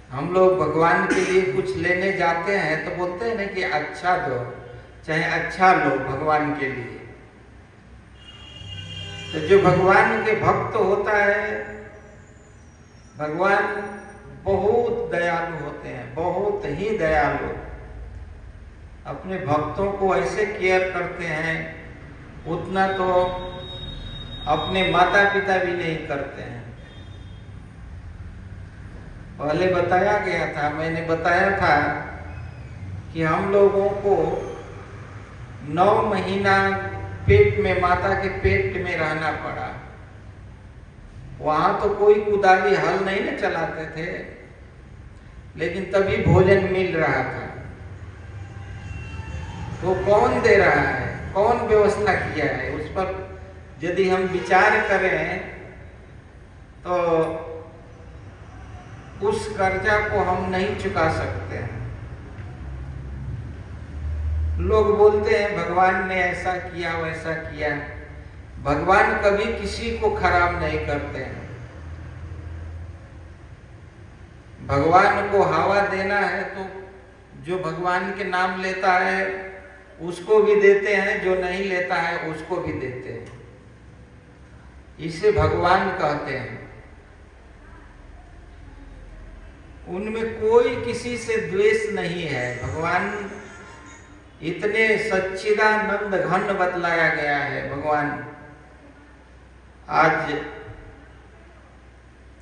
हम लोग भगवान के लिए कुछ लेने जाते हैं तो बोलते हैं ना कि अच्छा दो, चाहे अच्छा लो भगवान के लिए। तो जो भगवान के भक्त होता है, भगवान बहुत दयालु होते हैं, बहुत ही दयालु। अपने भक्तों को ऐसे केयर करते हैं, उतना तो अपने माता पिता भी नहीं करते हैं। पहले बताया गया था, मैंने बताया था कि हम लोगों को 9 महीना पेट में, माता के पेट में रहना पड़ा। वहां तो कोई कुदाली हल नहीं न चलाते थे, लेकिन तभी भोजन मिल रहा था। वो कौन दे रहा है, कौन व्यवस्था किया है, उस पर यदि हम विचार करें तो उस कर्जा को हम नहीं चुका सकते हैं। लोग बोलते हैं भगवान ने ऐसा किया वैसा किया। भगवान कभी किसी को खराब नहीं करते हैं। भगवान को हवा देना है तो जो भगवान के नाम लेता है उसको भी देते हैं, जो नहीं लेता है उसको भी देते हैं। इसे भगवान कहते हैं। उनमें कोई किसी से द्वेष नहीं है। भगवान इतने सच्चिदानंद घन बतलाया गया है। भगवान आज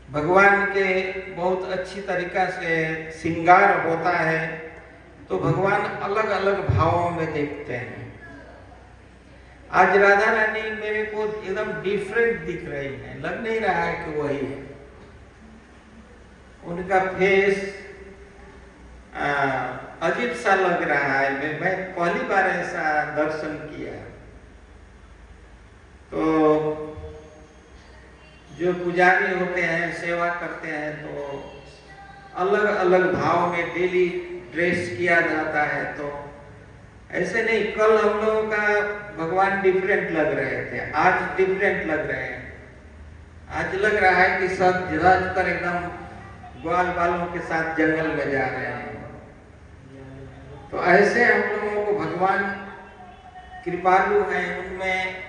भगवान के बहुत अच्छी तरीका से श्रृंगार होता है तो भगवान अलग अलग भावों में देखते हैं। आज राधा रानी मेरे को एकदम डिफरेंट दिख रही है, लग नहीं रहा है कि वही है। उनका फेस अजीब सा लग रहा है। मैं पहली बार ऐसा दर्शन किया। तो जो पुजारी होते हैं, सेवा करते हैं, तो अलग अलग भाव में डेली ड्रेस किया जाता है। तो ऐसे नहीं, कल हम लोगों का भगवान डिफरेंट लग रहे थे, आज डिफरेंट लग रहे हैं। आज लग रहा है कि सब रज कर एकदम ग्वाल बालों के साथ जंगल में जा रहे हैं। तो ऐसे हम लोगों को भगवान कृपालु हैं। उनमें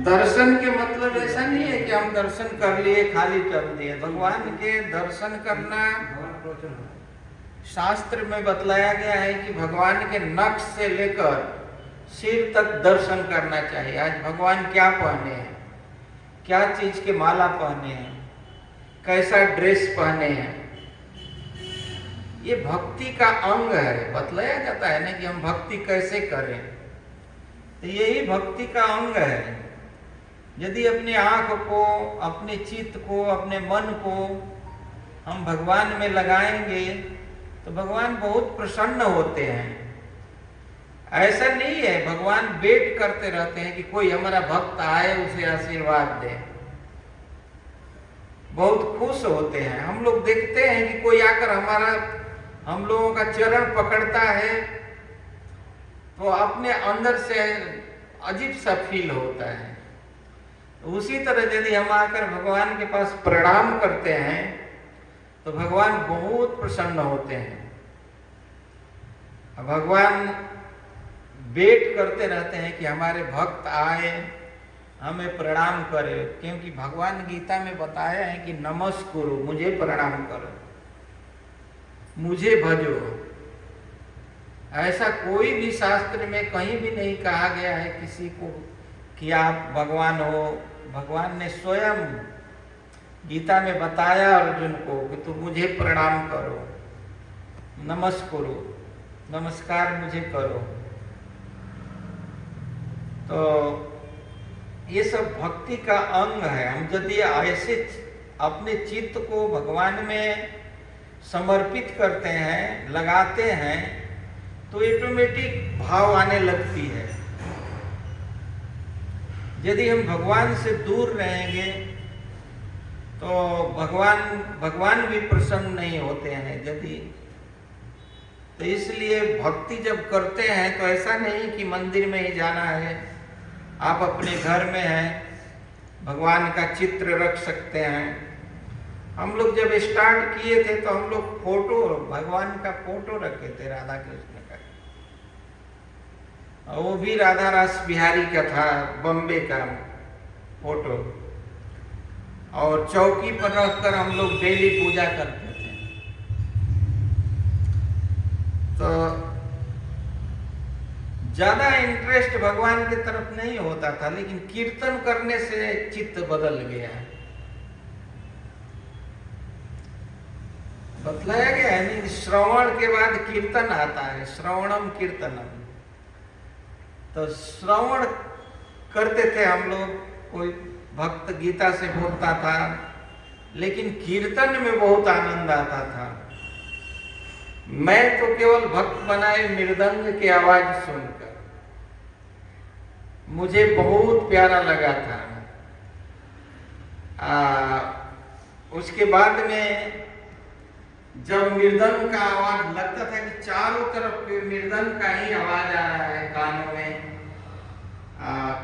दर्शन के मतलब ऐसा नहीं है कि हम दर्शन कर लिए खाली कर दिए। भगवान के दर्शन करना शास्त्र में बतलाया गया है कि भगवान के नख से लेकर सिर तक दर्शन करना चाहिए। आज भगवान क्या पहने हैं, क्या चीज के माला पहने हैं, कैसा ड्रेस पहने हैं, ये भक्ति का अंग है। बतलाया जाता है ना कि हम भक्ति कैसे करें, तो यही भक्ति का अंग है। यदि अपनी आंख को, अपने चित्त को, अपने मन को हम भगवान में लगाएंगे तो भगवान बहुत प्रसन्न होते हैं। ऐसा नहीं है भगवान वेट करते रहते हैं कि कोई हमारा भक्त आए उसे आशीर्वाद दे। बहुत खुश होते हैं। हम लोग देखते हैं कि कोई आकर हम लोगों का चरण पकड़ता है तो अपने अंदर से अजीब सा फील होता है। उसी तरह यदि हम आकर भगवान के पास प्रणाम करते हैं तो भगवान बहुत प्रसन्न होते हैं। भगवान वेट करते रहते हैं कि हमारे भक्त आए, हमें प्रणाम करे, क्योंकि भगवान गीता में बताया है कि नमस्कुरु, मुझे प्रणाम करो, मुझे भजो। ऐसा कोई भी शास्त्र में कहीं भी नहीं कहा गया है किसी को कि आप भगवान हो। भगवान ने स्वयं गीता में बताया अर्जुन को कि तुम मुझे प्रणाम करो, नमस्कुरु, नमस्कार मुझे करो। तो ये सब भक्ति का अंग है। हम यदि ऐसे अपने चित्त को भगवान में समर्पित करते हैं, लगाते हैं, तो ऑटोमेटिक भाव आने लगती है। यदि हम भगवान से दूर रहेंगे तो भगवान भी प्रसन्न नहीं होते हैं। यदि तो इसलिए भक्ति जब करते हैं तो ऐसा नहीं कि मंदिर में ही जाना है। आप अपने घर में हैं, भगवान का चित्र रख सकते हैं, हम लोग जब स्टार्ट किए थे तो हम लोग फोटो, भगवान का फोटो रखे थे राधा कृष्ण का, और वो भी राधा रास बिहारी का था, बॉम्बे का फोटो, और चौकी पर रखकर हम लोग डेली पूजा करते थे। तो ज्यादा इंटरेस्ट भगवान की तरफ नहीं होता था, लेकिन कीर्तन करने से चित्त बदल गया। बतलाया गया है नहीं, श्रवण के बाद कीर्तन आता है, श्रवणम कीर्तनम। तो श्रवण करते थे हम लोग, कोई भक्त गीता से बोलता था, लेकिन कीर्तन में बहुत आनंद आता था। मैं तो केवल भक्त बनाए मृदंग की आवाज सुनकर मुझे बहुत प्यारा लगा था। उसके बाद में जब मृदंग का आवाज लगता था कि चारों तरफ मृदंग का ही आवाज आ रहा है, कानों में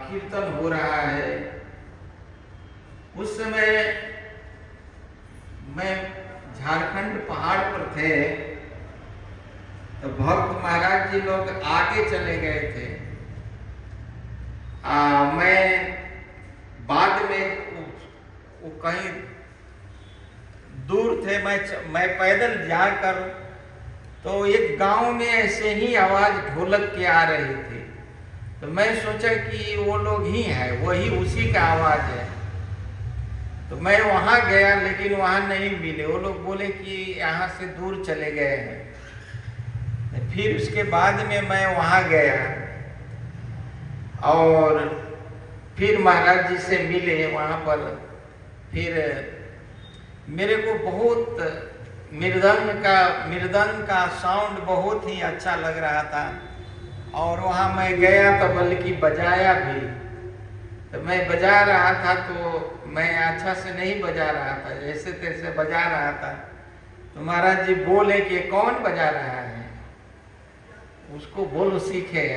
कीर्तन हो रहा है, उस समय मैं झारखंड पहाड़ पर थे, तो भक्त महाराज जी लोग आगे चले गए थे। मैं बाद में वो कहीं दूर थे, मैं पैदल जाकर, तो एक गांव में ऐसे ही आवाज ढोलक की आ रही थी, तो मैं सोचा कि वो लोग ही हैं, वही उसी का आवाज है। तो मैं वहां गया, लेकिन वहां नहीं मिले, वो लोग बोले कि यहाँ से दूर चले गए हैं। फिर उसके बाद में मैं वहां गया और फिर महाराज जी से मिले वहां पर। फिर मेरे को बहुत मृदंग का साउंड बहुत ही अच्छा लग रहा था, और वहां मैं गया तो बल्कि बजाया भी। तो मैं बजा रहा था, तो मैं अच्छा से नहीं बजा रहा था, जैसे तैसे बजा रहा था। तो महाराज जी बोले कि कौन बजा रहा है, उसको बोलो सीखे,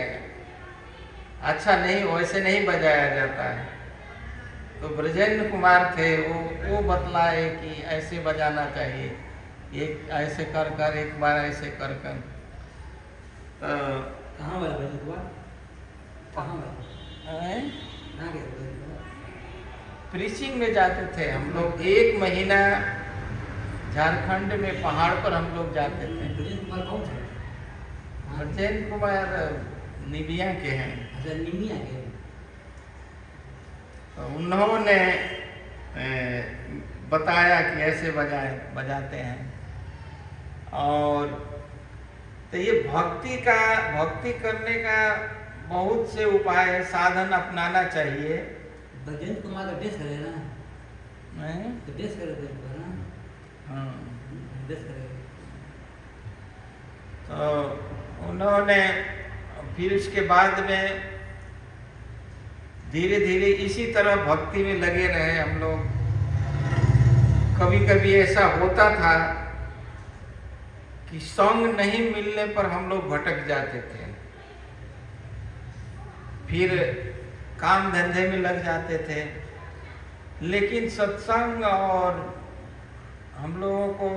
अच्छा नहीं, वैसे नहीं बजाया जाता है। तो ब्रजेंद्र कुमार थे, वो बतलाए कि ऐसे बजाना चाहिए, एक ऐसे कर कर, एक बार ऐसे कर कर। तो कहाँ वाला ब्रजेंद्र कुमार, कहाँ गए? प्रीचिंग में जाते थे हम लोग, 1 महीना झारखंड में पहाड़ पर हम लोग जाते थे। ब्रजेंद्र कुमार कौन थे? ब्रजेंद्र कुमार निबिया के हैं। अच्छा, निबिया के। तो उन्होंने बताया कि ऐसे बजाते हैं। और तो ये भक्ति करने का बहुत से उपाय है, साधन अपनाना चाहिए। ब्रजेंद्र कुमार का डेस करे ना, तो डेस करे थे ना, हाँ, डेस करे। तो उन्होंने फिर उसके बाद में धीरे धीरे इसी तरह भक्ति में लगे रहे हम लोग। कभी कभी ऐसा होता था कि सॉन्ग नहीं मिलने पर हम लोग भटक जाते थे, फिर काम धंधे में लग जाते थे। लेकिन सत्संग और हम लोगों को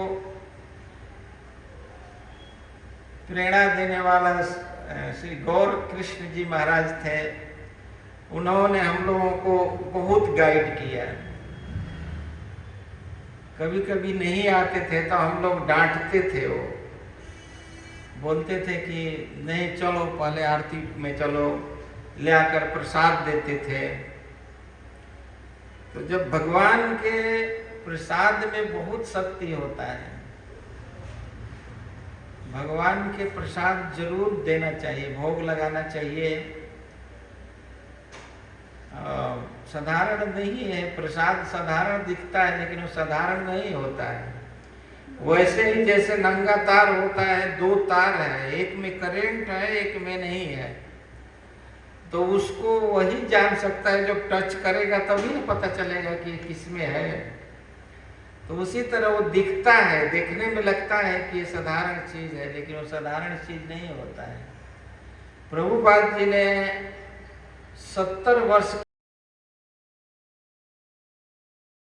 प्रेरणा देने वाला श्री गौर कृष्ण जी महाराज थे, उन्होंने हम लोगों को बहुत गाइड किया। कभी कभी नहीं आते थे तो हम लोग डांटते थे, वो बोलते थे कि नहीं चलो पहले आरती में चलो, ले आकर प्रसाद देते थे। तो जब भगवान के प्रसाद में बहुत शक्ति होता है, भगवान के प्रसाद जरूर देना चाहिए, भोग लगाना चाहिए। साधारण नहीं है प्रसाद, साधारण दिखता है लेकिन वो साधारण नहीं होता है। वैसे ही जैसे नंगा तार होता है, 2 तार है, एक में करंट है एक में नहीं है, तो उसको वही जान सकता है जब टच करेगा, तभी ना पता चलेगा कि किस में है। तो उसी तरह वो दिखता है, देखने में लगता है कि ये साधारण चीज है, लेकिन वो साधारण चीज नहीं होता है। प्रभुपाद जी ने 70 वर्ष